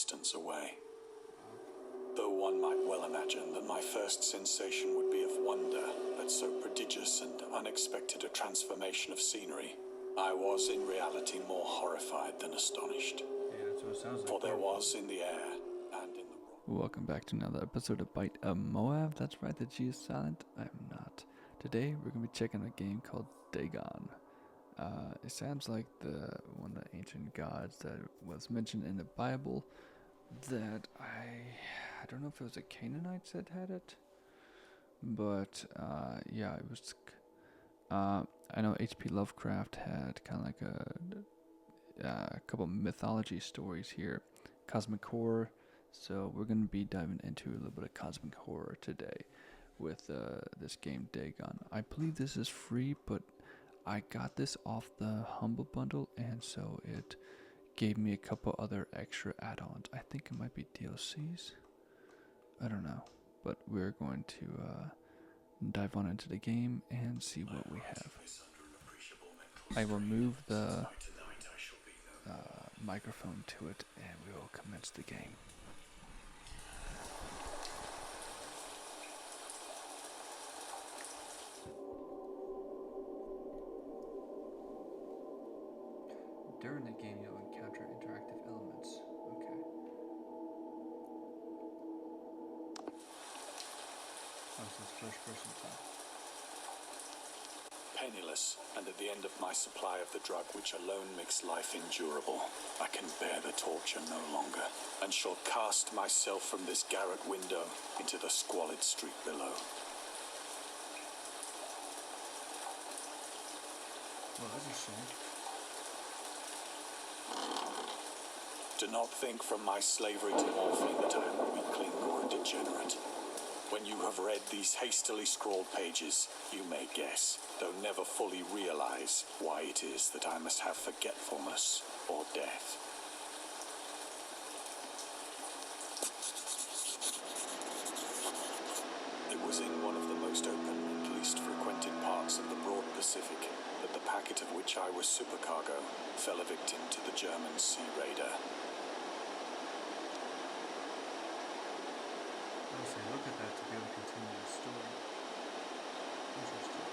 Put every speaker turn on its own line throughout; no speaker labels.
distance away. Though one might well imagine that my first sensation would be of wonder at so prodigious and unexpected a transformation of scenery, I was in reality more horrified than astonished.
Yeah, that's what it sounds like.
For there was in the air and in the rock.
Welcome back to another episode of Bite of Moab. That's right, the G is silent. I'm not. Today we're going to be checking a game called Dagon. It sounds like one of the ancient gods that was mentioned in the Bible that I don't know if it was the Canaanites that had it, but yeah, it was. I know H.P. Lovecraft had kind of like a couple mythology stories here, cosmic horror. So we're going to be diving into a little bit of cosmic horror today with this game Dagon. I believe this is free, but I got this off the Humble Bundle, and so it gave me a couple other extra add-ons. I think it might be DLCs. I don't know, but we're going to dive on into the game and see what we have. I will move the microphone to it, and we will commence the game. During the game, you'll encounter interactive elements. Okay. Oh, this is first person time.
Penniless, and at the end of my supply of the drug which alone makes life endurable, I can bear the torture no longer, and shall cast myself from this garret window into the squalid street below.
Well, that's a shame.
Do not think from my slavery to morphine that I am a weakling or a degenerate. When you have read these hastily scrawled pages, you may guess, though never fully realize, why it is that I must have forgetfulness or death. It was in one of the most open and least frequented parts of the broad Pacific that the packet of which I was supercargo fell a victim to the German sea raider.
Honestly, look at that to be able to continue the story. Interesting.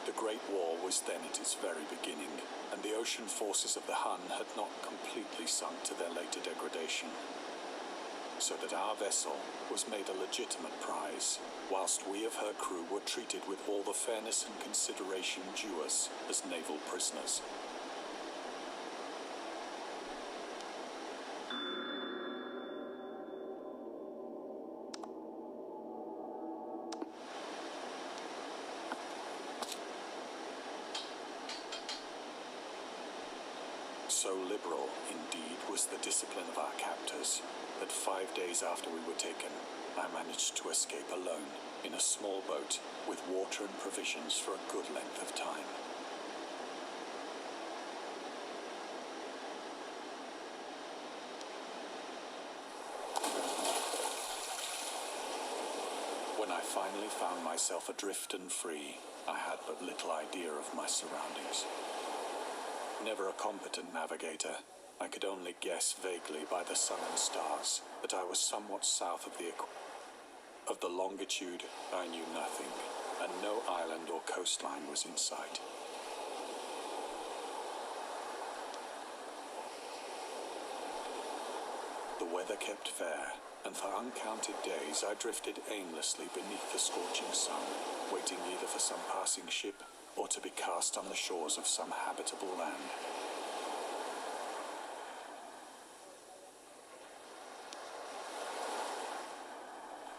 The Great War was then at its very beginning, and the ocean forces of the Hun had not completely sunk to their later degradation. So that our vessel was made a legitimate prize, whilst we of her crew were treated with all the fairness and consideration due us as naval prisoners. So liberal, indeed, was the discipline of our captors, that 5 days after we were taken, I managed to escape alone in a small boat with water and provisions for a good length of time. When I finally found myself adrift and free, I had but little idea of my surroundings. Never a competent navigator, I could only guess vaguely by the sun and stars that I was somewhat south of the equator. Of the longitude, I knew nothing, and no island or coastline was in sight. The weather kept fair, and for uncounted days I drifted aimlessly beneath the scorching sun, waiting either for some passing ship or to be cast on the shores of some habitable land.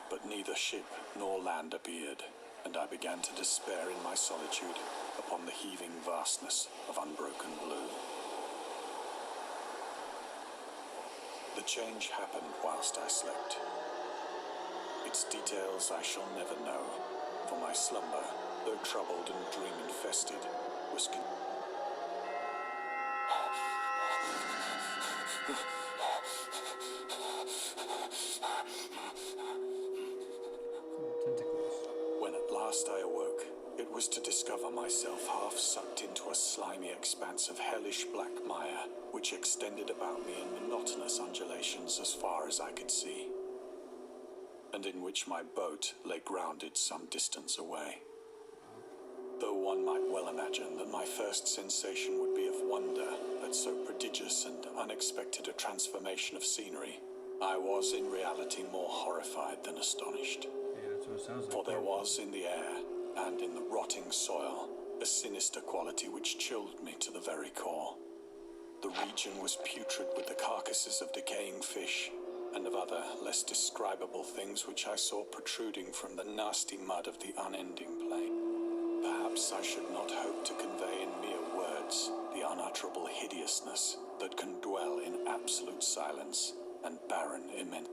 But neither ship nor land appeared, and I began to despair in my solitude upon the heaving vastness of unbroken blue. The change happened whilst I slept. Its details I shall never know, for my slumber, though troubled and dream-infested, was
Tentacles.
When at last I awoke, it was to discover my myself half sucked into a slimy expanse of hellish black mire, which extended about me in monotonous undulations as far as I could see, and in which my boat lay grounded some distance away. Though one might well imagine that my first sensation would be of wonder at so prodigious and unexpected a transformation of scenery, I was in reality more horrified than astonished.
Yeah, that's what it sounds like.
For there was in the air, and in the rotting soil, a sinister quality which chilled me to the very core. The region was putrid with the carcasses of decaying fish, and of other, less describable things which I saw protruding from the nasty mud of the unending plain. Perhaps I should not hope to convey in mere words the unutterable hideousness that can dwell in absolute silence and barren immense.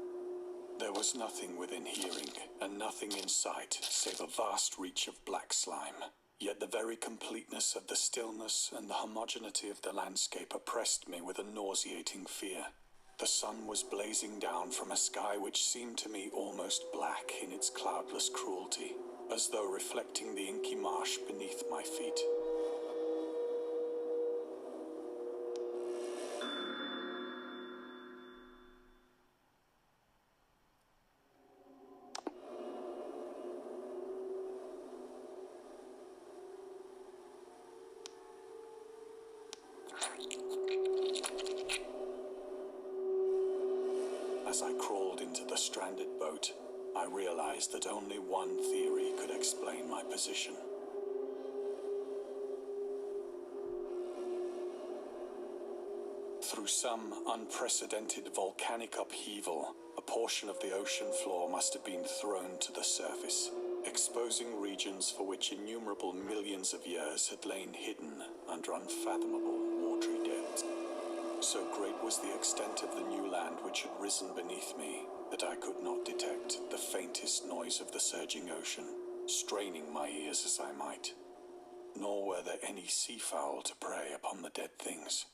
There was nothing within hearing, and nothing in sight, save a vast reach of black slime. Yet the very completeness of the stillness and the homogeneity of the landscape oppressed me with a nauseating fear. The sun was blazing down from a sky which seemed to me almost black in its cloudless cruelty, as though reflecting the inky marsh beneath my feet. As I crawled into the stranded boat, I realized that only one theory could explain my position. Through some unprecedented volcanic upheaval, a portion of the ocean floor must have been thrown to the surface, exposing regions for which innumerable millions of years had lain hidden under unfathomable watery depths. So great was the extent of the new land which had risen beneath me that I could not detect the faintest noise of the surging ocean, straining my ears as I might. Nor were there any seafowl to prey upon the dead things.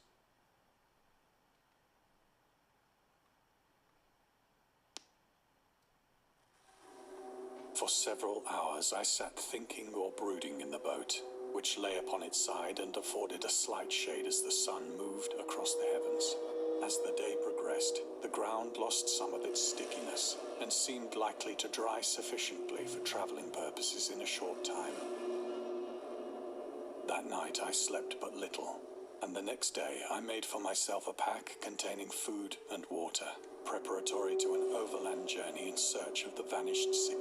For several hours I sat thinking or brooding in the boat, which lay upon its side and afforded a slight shade as the sun moved across the heavens. As the day progressed, the ground lost some of its stickiness and seemed likely to dry sufficiently for traveling purposes in a short time. That night I slept but little, and the next day I made for myself a pack containing food and water, preparatory to an overland journey in search of the vanished sea.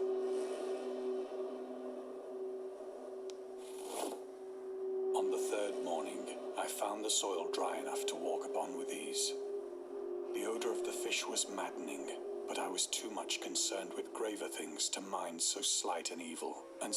On the third morning, I found the soil dry enough to walk upon with ease. The odor of the fish was maddening, but I was too much concerned with graver things to mind so slight an evil, and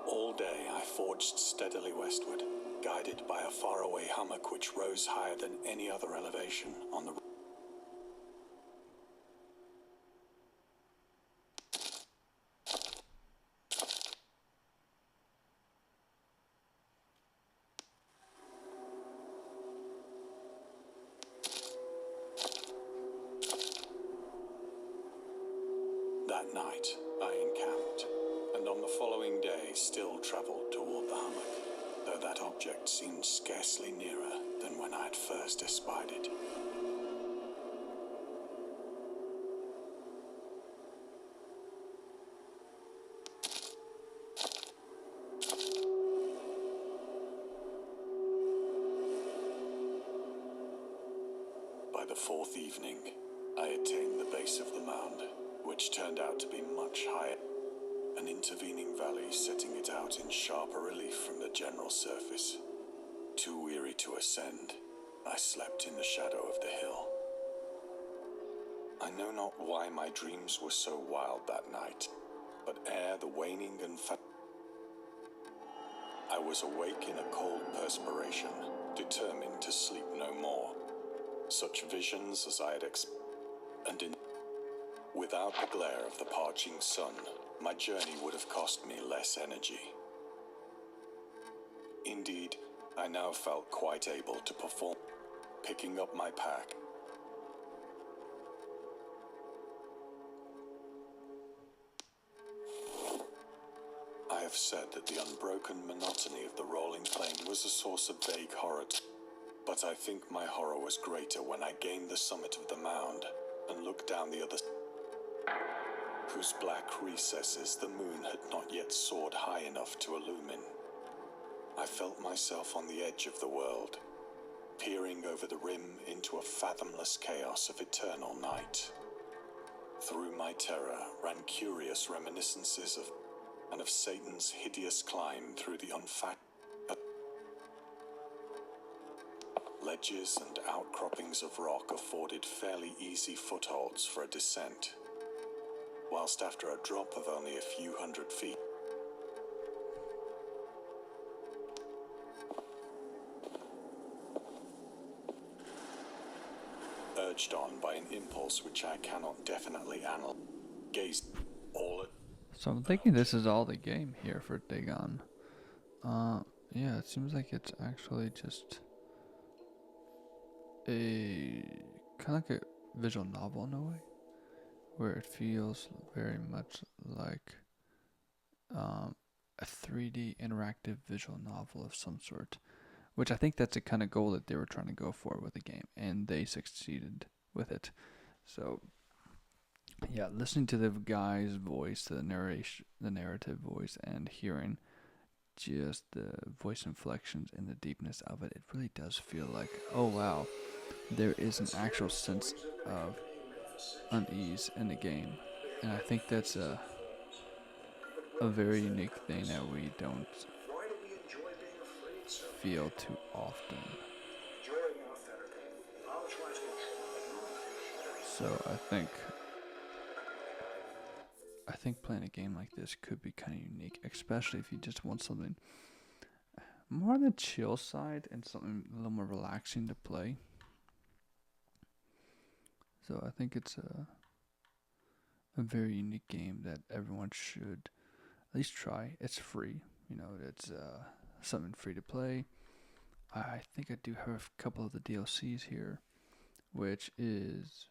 all day I forged steadily westward, guided by a faraway hummock which rose higher than any other elevation on the That night, I encamped, and on the following day still travelled toward the hummock, though that object seemed scarcely nearer than when I had first espied it. By the fourth evening, I attained the base of the mound, which turned out to be much higher, an intervening valley setting it out in sharper relief from the general surface. Too weary to ascend, I slept in the shadow of the hill. I know not why my dreams were so wild that night, but ere the waning and I was awake in a cold perspiration, determined to sleep no more. Such visions as I had without the glare of the parching sun, my journey would have cost me less energy. Indeed, I now felt quite able to perform, picking up my pack. I have said that the unbroken monotony of the rolling plain was a source of vague horror, but I think my horror was greater when I gained the summit of the mound and looked down the other side, whose black recesses the moon had not yet soared high enough to illumine. I felt myself on the edge of the world, peering over the rim into a fathomless chaos of eternal night. Through my terror ran curious reminiscences of Satan's hideous climb through the ledges and outcroppings of rock afforded fairly easy footholds for a descent, whilst after a drop of only a few hundred feet, urged on by an impulse which I cannot definitely analyze, gazed all at.
So I'm thinking this is all the game here for Dagon. Yeah, it seems like it's actually just a kind of like a visual novel in a way, where it feels very much like a 3D interactive visual novel of some sort, which I think that's the kind of goal that they were trying to go for with the game, and they succeeded with it. So yeah, listening to the guy's voice, the narrative voice, and hearing just the voice inflections and the deepness of it, it really does feel like, oh wow, there is an actual sense of unease in the game. And I think that's a very unique thing that we don't feel too often. So I think playing a game like this could be kind of unique, especially if you just want something more on the chill side and something a little more relaxing to play. So I think it's a very unique game that everyone should at least try. It's free, it's something free to play. I think I do have a couple of the DLCs here, which is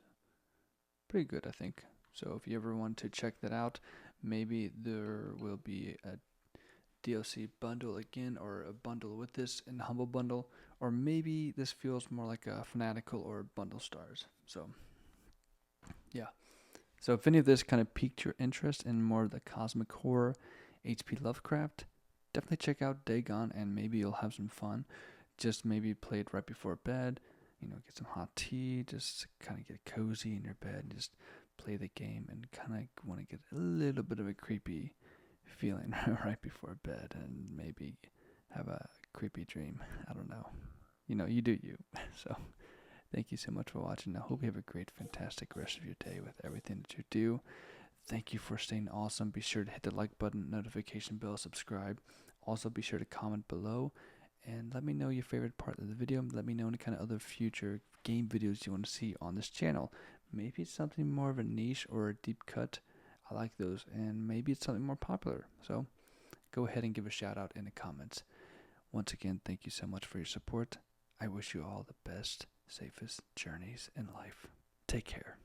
pretty good, I think. So if you ever want to check that out, maybe there will be a DLC bundle again, or a bundle with this in the Humble Bundle, or maybe this feels more like a Fanatical or Bundle Stars. So yeah. So if any of this kind of piqued your interest in more of the cosmic horror, H.P. Lovecraft, definitely check out Dagon, and maybe you'll have some fun. Just maybe play it right before bed, get some hot tea, just kind of get cozy in your bed and just play the game, and kind of want to get a little bit of a creepy feeling right before bed, and maybe have a creepy dream. I don't know. You do you. So thank you so much for watching. I hope you have a great, fantastic rest of your day with everything that you do. Thank you for staying awesome. Be sure to hit the like button, notification bell, subscribe. Also, be sure to comment below and let me know your favorite part of the video. Let me know any kind of other future game videos you want to see on this channel. Maybe it's something more of a niche or a deep cut. I like those. And maybe it's something more popular. So go ahead and give a shout out in the comments. Once again, thank you so much for your support. I wish you all the best, safest journeys in life. Take care.